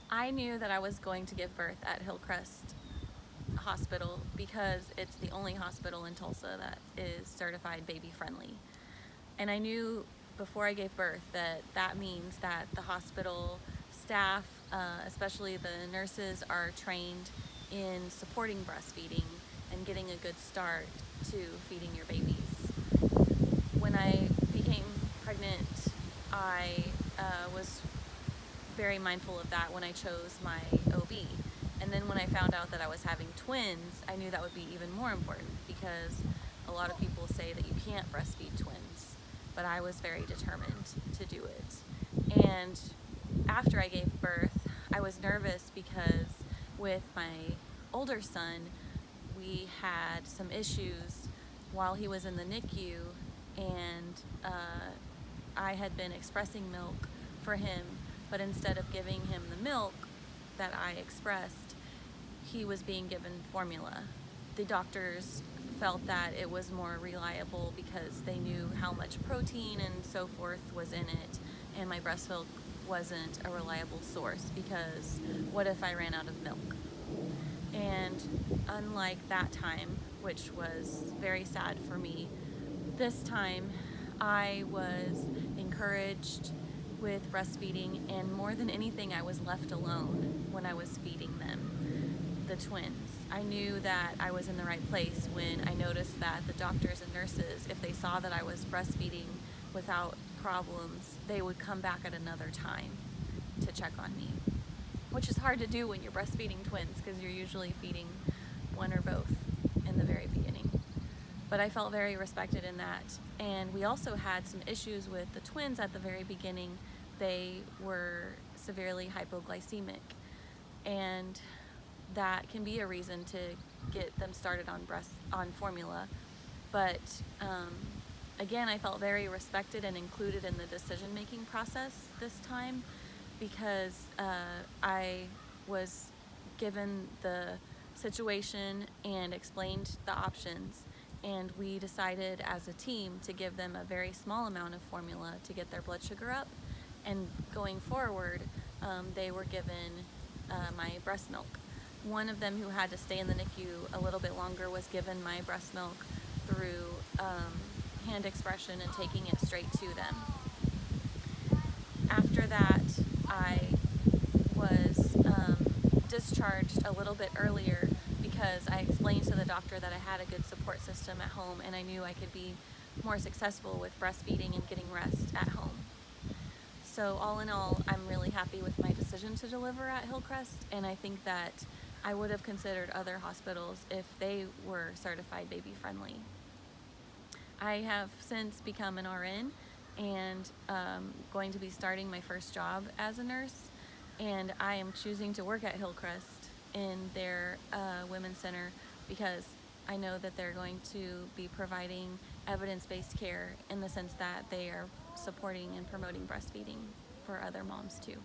I knew that I was going to give birth at Hillcrest Hospital because it's the only hospital in Tulsa that is certified baby friendly. And I knew before I gave birth that that means that the hospital staff, especially the nurses, are trained in supporting breastfeeding and getting a good start to feeding your babies. When I became pregnant, I was very mindful of that when I chose my OB. And then when I found out that I was having twins, I knew that would be even more important because a lot of people say that you can't breastfeed twins, but I was very determined to do it. And after I gave birth, I was nervous because with my older son, we had some issues while he was in the NICU, and I had been expressing milk for him, but instead of giving him the milk that I expressed, he was being given formula. The doctors felt that it was more reliable because they knew how much protein and so forth was in it, and my breast milk wasn't a reliable source because what if I ran out of milk? And unlike that time, which was very sad for me, this time I was encouraged with breastfeeding, and more than anything, I was left alone when I was feeding them, the twins. I knew that I was in the right place when I noticed that the doctors and nurses, if they saw that I was breastfeeding without problems, they would come back at another time to check on me, which is hard to do when you're breastfeeding twins because you're usually feeding one or both in the very beginning. But I felt very respected in that. And we also had some issues with the twins at the very beginning. They were severely hypoglycemic, and that can be a reason to get them started on formula. But again, I felt very respected and included in the decision-making process this time because I was given the situation and explained the options, and we decided as a team to give them a very small amount of formula to get their blood sugar up, and going forward they were given my breast milk. One of them, who had to stay in the NICU a little bit longer, was given my breast milk through hand expression and taking it straight to them. After that, I was discharged a little bit earlier because I explained to the doctor that I had a good support system at home, and I knew I could be more successful with breastfeeding and getting rest at home. So all in all, I'm really happy with my decision to deliver at Hillcrest, and I think that I would have considered other hospitals if they were certified baby friendly. I have since become an RN and going to be starting my first job as a nurse, and I am choosing to work at Hillcrest in their Women's Center because I know that they're going to be providing evidence-based care in the sense that they are supporting and promoting breastfeeding for other moms too.